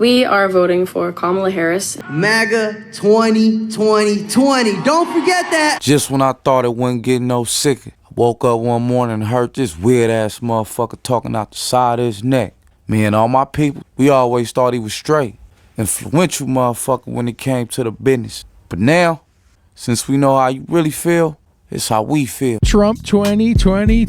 We are voting for Kamala Harris. MAGA 2020. Don't forget that. Just when I thought it wouldn't get no sicker, I woke up one morning and heard this weird-ass motherfucker talking out the side of his neck. Me and all my people, we always thought he was straight. Influential motherfucker when it came to the business. But now, since we know how you really feel, it's how we feel. Trump 2020.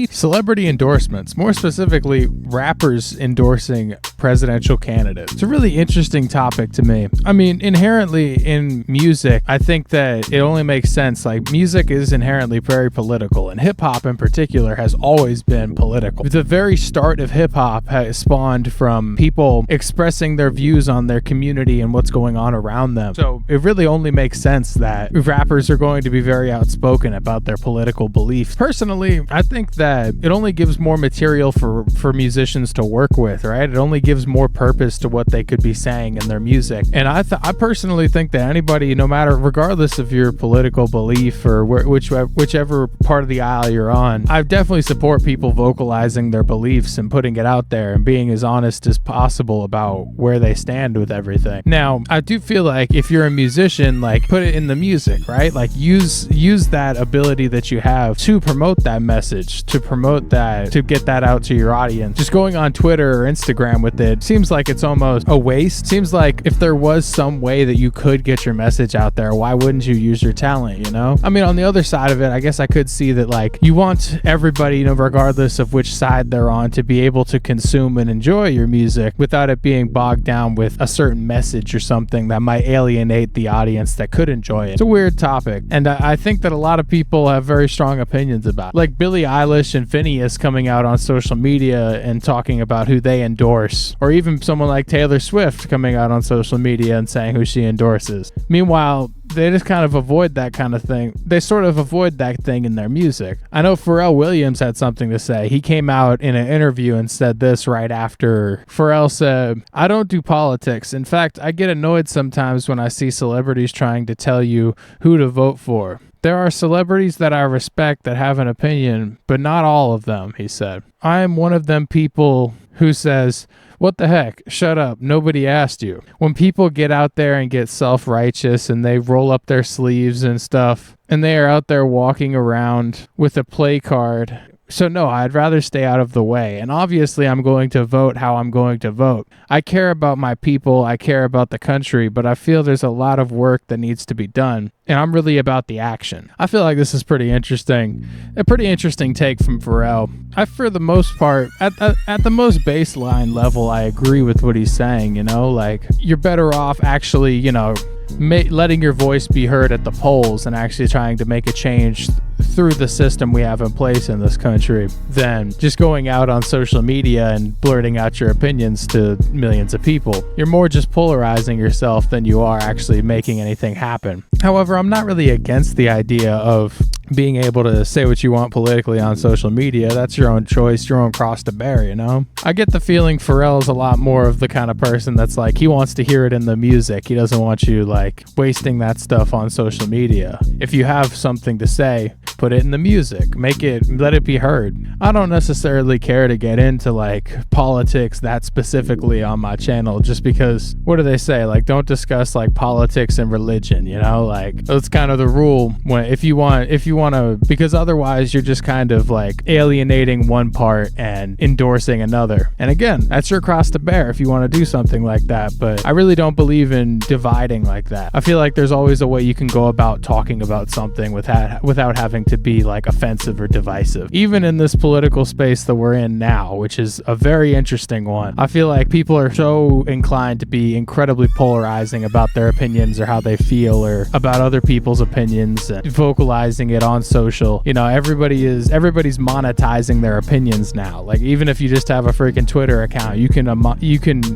Celebrity endorsements, more specifically, rappers endorsing presidential candidates. It's a really interesting topic to me. I mean, inherently in music, I think that it only makes sense. Like, music is inherently very political, and hip hop in particular has always been political. The very start of hip hop has spawned from people expressing their views on their community and what's going on around them. So it really only makes sense that rappers are going to be very outspoken about their political beliefs. Personally, I think that it only gives more material for musicians to work with, right? It only gives more purpose to what they could be saying in their music. And I personally think that anybody, no matter, regardless of your political belief or whichever part of the aisle you're on, I definitely support people vocalizing their beliefs and putting it out there and being as honest as possible about where they stand with everything. Now, I do feel like if you're a musician, like, put it in the music, right? Like, use that ability that you have to promote that message, to promote that, to get that out to your audience. Just going on Twitter or Instagram with it seems like it's almost a waste. Seems like if there was some way that you could get your message out there, why wouldn't you use your talent, you know? I mean, on the other side of it, I guess I could see that, like, you want everybody, you know, regardless of which side they're on, to be able to consume and enjoy your music without it being bogged down with a certain message or something that might alienate the audience that could enjoy it. It's a weird topic, and I think that a lot of people have very strong opinions about it. Like Billie Eilish and Phineas coming out on social media and talking about who they endorse, or even someone like Taylor Swift coming out on social media and saying who she endorses. Meanwhile, they just kind of avoid that kind of thing. They sort of avoid that thing in their music. I know Pharrell Williams had something to say. He came out in an interview and said this right after. Pharrell said, "I don't do politics. In fact, I get annoyed sometimes when I see celebrities trying to tell you who to vote for. There are celebrities that I respect that have an opinion, but not all of them," he said. "I am one of them people who says, 'What the heck? Shut up. Nobody asked you.' When people get out there and get self-righteous and they roll up their sleeves and stuff, and they are out there walking around with a play card. So no, I'd rather stay out of the way. And obviously I'm going to vote how I'm going to vote. I care about my people, I care about the country, but I feel there's a lot of work that needs to be done. And I'm really about the action." I feel like this is pretty interesting. A pretty interesting take from Pharrell. For the most part, at the most baseline level, I agree with what he's saying, you know? Like, you're better off actually, you know, letting your voice be heard at the polls and actually trying to make a change through the system we have in place in this country than just going out on social media and blurting out your opinions to millions of people. You're more just polarizing yourself than you are actually making anything happen. However, I'm not really against the idea of being able to say what you want politically on social media. That's your own choice, your own cross to bear, you know? I get the feeling Pharrell's a lot more of the kind of person that's like, he wants to hear it in the music. He doesn't want you, like, wasting that stuff on social media. If you have something to say, put it in the music, let it be heard. I don't necessarily care to get into, like, politics that specifically on my channel, just because, what do they say? Like, don't discuss, like, politics and religion, you know? Like, that's kind of the rule when, if you want to, because otherwise you're just kind of like alienating one part and endorsing another. And again, that's your cross to bear if you want to do something like that. But I really don't believe in dividing like that. I feel like there's always a way you can go about talking about something without having to be like offensive or divisive. Even in this political space that we're in now, which is a very interesting one, I feel like people are so inclined to be incredibly polarizing about their opinions or how they feel or about other people's opinions and vocalizing it on social. You know, everybody's monetizing their opinions now. Like, even if you just have a freaking Twitter account, you can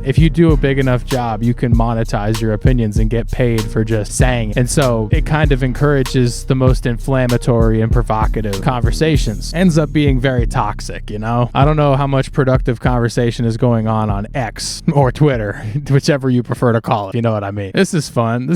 if you do a big enough job, you can monetize your opinions and get paid for just saying it. And so it kind of encourages the most inflammatory angry and provocative conversations. Ends up being very toxic, you know? I don't know how much productive conversation is going on X or Twitter, whichever you prefer to call it, you know what I mean. This is fun.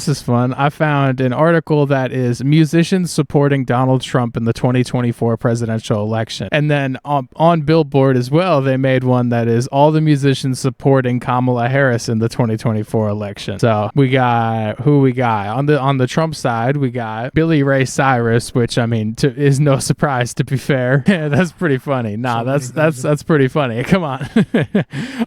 I found an article that is musicians supporting Donald Trump in the 2024 presidential election. And then on Billboard as well, they made one that is all the musicians supporting Kamala Harris in the 2024 election. So we got on the Trump side, we got Billy Ray Cyrus, which I mean is no surprise, to be fair. That's pretty funny. Nah, that's pretty funny. Come on.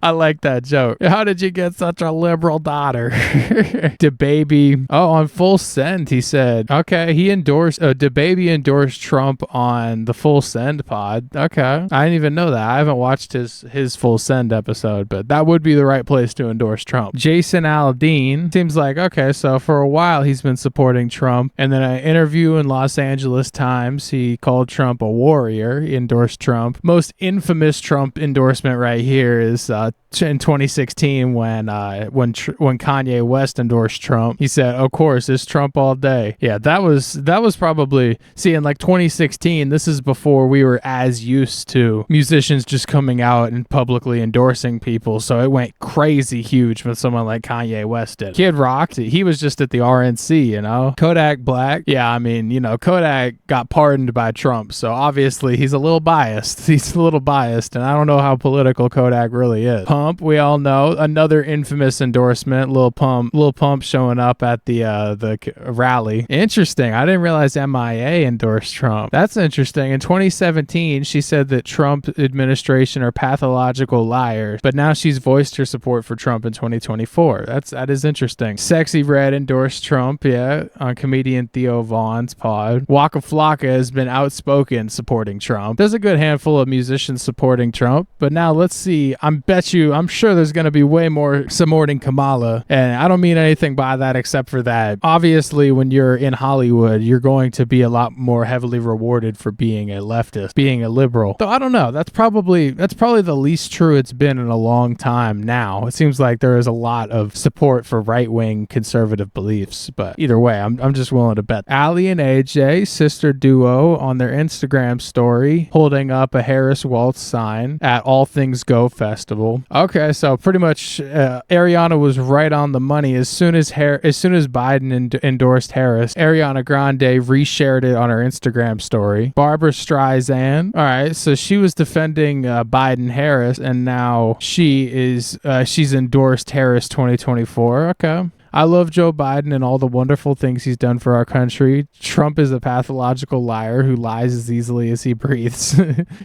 I like that joke. How did you get such a liberal daughter? DaBaby. Oh, on Full Send, he said, okay, he endorsed, DaBaby endorsed Trump on the Full Send pod. Okay. I didn't even know that. I haven't watched his Full Send episode, but that would be the right place to endorse Trump. Jason Aldean seems like, okay, so for a while he's been supporting Trump, and then an interview in Los Angeles Times, he called Trump a warrior. He endorsed Trump. Most infamous Trump endorsement right here is in 2016 when Kanye West endorsed Trump. He said, of course, it's Trump all day. Yeah, that was probably, see, in like 2016, this is before we were as used to musicians just coming out and publicly endorsing people, so it went crazy huge when someone like Kanye West did. Kid Rock, he was just at the RNC, you know. Kodak Black, yeah, I mean, you know, Kodak got pardoned by Trump, so obviously he's a little biased. And I don't know how political Kodak really is. Pump, we all know, another infamous endorsement. Lil Pump showing up at the rally. Interesting. I didn't realize MIA endorsed Trump. That's interesting. In 2017, she said that Trump administration are pathological liars, but now she's voiced her support for Trump in 2024. That is interesting. Sexy Red endorsed Trump, yeah, on comedian Theo Vaughn's pod. Waka Flocka has been outspoken supporting Trump. There's a good handful of musicians supporting Trump, but now let's see. I'm sure there's going to be way more supporting Kamala, and I don't mean anything by that except for that obviously when you're in Hollywood, you're going to be a lot more heavily rewarded for being a leftist, being a liberal. So I don't know. That's probably the least true it's been in a long time now. It seems like there is a lot of support for right-wing conservative beliefs, but either way, I'm just willing to bet. Allie and AJ, sister duo, on their Instagram story, holding up a Harris Waltz sign at All Things Go Festival. Okay, so pretty much Ariana was right on the money. As soon as Biden endorsed Harris, Ariana Grande reshared it on her Instagram story. Barbara Streisand, all right, so she was defending Biden Harris, and now she's endorsed Harris 2024. Okay. I love Joe Biden and all the wonderful things he's done for our country. Trump is a pathological liar who lies as easily as he breathes.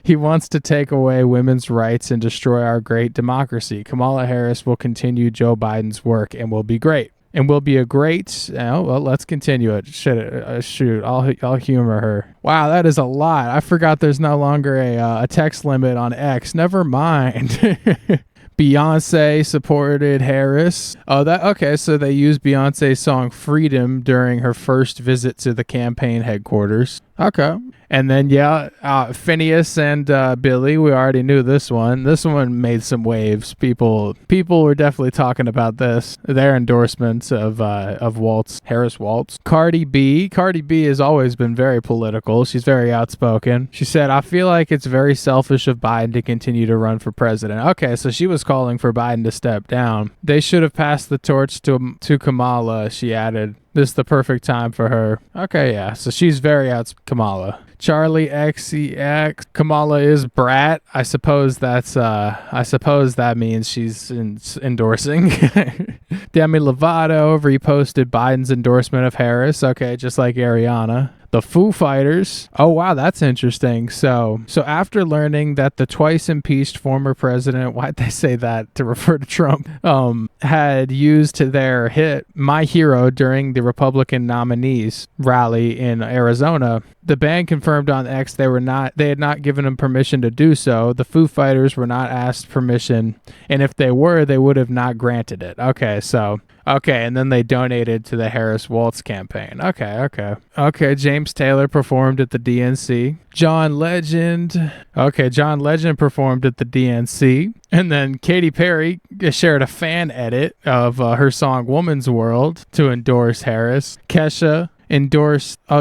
He wants to take away women's rights and destroy our great democracy. Kamala Harris will continue Joe Biden's work and will be great. And will be a great... well, let's continue it. Shoot, I'll humor her. Wow, that is a lot. I forgot there's no longer a text limit on X. Never mind. Beyonce supported Harris. Oh, okay, so they used Beyonce's song Freedom during her first visit to the campaign headquarters. Okay. And then, Phineas and Billy, we already knew this one. This one made some waves. People were definitely talking about this. Their endorsements of Waltz, Harris Waltz. Cardi B has always been very political. She's very outspoken. She said, I feel like it's very selfish of Biden to continue to run for president. Okay, so she was calling for Biden to step down. They should have passed the torch to Kamala, she added. This is the perfect time for her. Okay, yeah. So she's very Kamala. Charlie XEX. Kamala is brat. I suppose that means she's endorsing. Demi Lovato reposted Biden's endorsement of Harris. Okay, just like Ariana. The Foo Fighters. Oh, wow, that's interesting. So after learning that the twice impeached former president, why'd they say that to refer to Trump, had used their hit My Hero during the Republican nominees rally in Arizona, the band confirmed on X they had not given him permission to do so. The Foo Fighters were not asked permission, and if they were, they would have not granted it. Okay, and then they donated to the Harris Waltz campaign. Okay, James Taylor performed at the DNC. John Legend performed at the DNC. And then Katy Perry shared a fan edit of her song Woman's World to endorse Harris. Kesha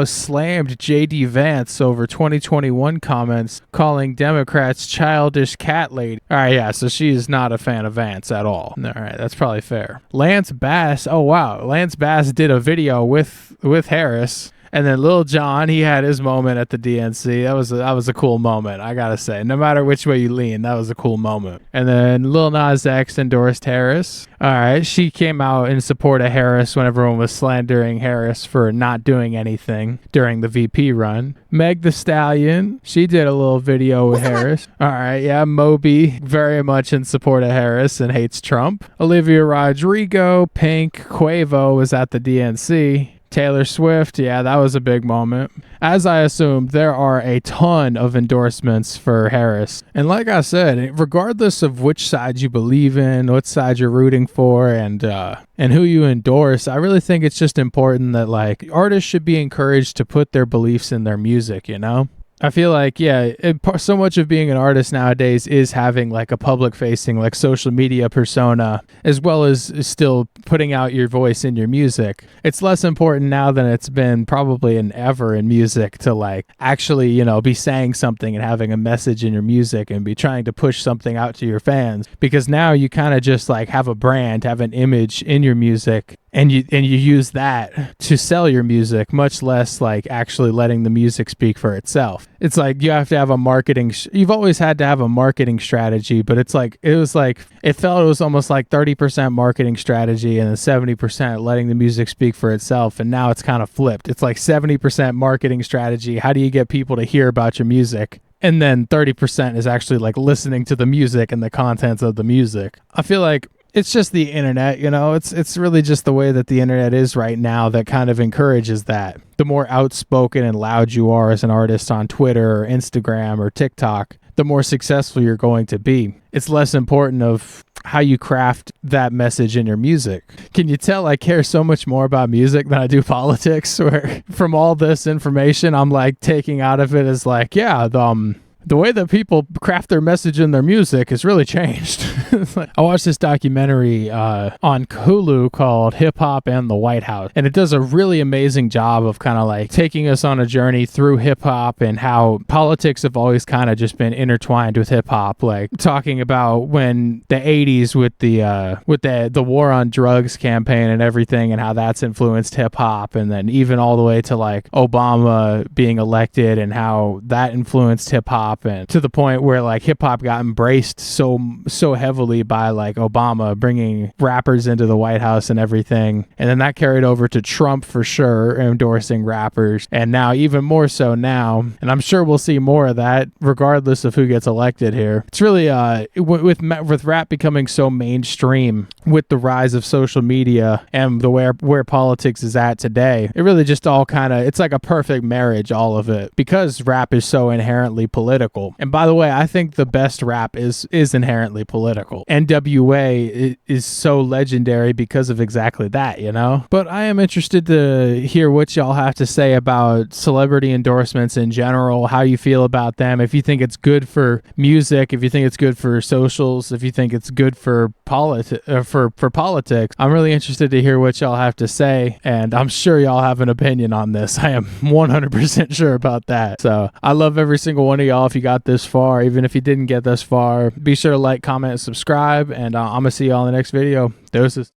slammed J.D. Vance over 2021 comments calling Democrats childish cat lady. All right, yeah, so she is not a fan of Vance at all. All right, that's probably fair. Lance Bass, oh wow, Lance Bass did a video with Harris. And then Lil Jon, he had his moment at the DNC. That was a cool moment, I gotta say. No matter which way you lean, that was a cool moment. And then Lil Nas X endorsed Harris. All right, she came out in support of Harris when everyone was slandering Harris for not doing anything during the VP run. Meg Thee Stallion, she did a little video with Harris. All right, yeah, Moby, very much in support of Harris and hates Trump. Olivia Rodrigo, Pink, Quavo was at the DNC. Taylor Swift, yeah, that was a big moment. As I assumed, there are a ton of endorsements for Harris. And like I said, regardless of which side you believe in, what side you're rooting for, and who you endorse, I really think it's just important that like artists should be encouraged to put their beliefs in their music, you know? I feel like, so much of being an artist nowadays is having like a public facing, like social media persona, as well as still putting out your voice in your music. It's less important now than it's been probably in ever in music to like actually, you know, be saying something and having a message in your music and be trying to push something out to your fans. Because now you kind of just like have a brand, have an image in your music. And you use that to sell your music, much less like actually letting the music speak for itself. It's like you have to have a marketing. You've always had to have a marketing strategy, but it felt it was almost like 30% marketing strategy and then 70% letting the music speak for itself. And now it's kind of flipped. It's like 70% marketing strategy. How do you get people to hear about your music? And then 30% is actually like listening to the music and the contents of the music. I feel like it's just the internet, you know, it's really just the way that the internet is right now that kind of encourages that. The more outspoken and loud you are as an artist on Twitter or Instagram or TikTok, the more successful you're going to be. It's less important of how you craft that message in your music. Can you tell I care so much more about music than I do politics? Where from all this information, I'm like taking out of it as like, yeah, the way that people craft their message in their music has really changed. I watched this documentary on Hulu called Hip Hop and the White House, and it does a really amazing job of kind of like taking us on a journey through hip hop and how politics have always kind of just been intertwined with hip hop. Like talking about when the 80s with the war on drugs campaign and everything, and how that's influenced hip hop, and then even all the way to like Obama being elected and how that influenced hip hop, and to the point where like hip hop got embraced so heavily by like Obama bringing rappers into the White House and everything. And then that carried over to Trump for sure, endorsing rappers. And now even more so now, and I'm sure we'll see more of that regardless of who gets elected here. It's really with rap becoming so mainstream with the rise of social media and the where politics is at today, it really just all kind of, it's like a perfect marriage, all of it, because rap is so inherently political. And by the way, I think the best rap is inherently political. NWA is so legendary because of exactly that, you know? But I am interested to hear what y'all have to say about celebrity endorsements in general, how you feel about them, if you think it's good for music, if you think it's good for socials, if you think it's good for politics. I'm really interested to hear what y'all have to say, and I'm sure y'all have an opinion on this. I am 100% sure about that. So I love every single one of y'all. If you got this far, even if you didn't get this far, be sure to like, comment, and subscribe, and I'm gonna see y'all in the next video. Deuces.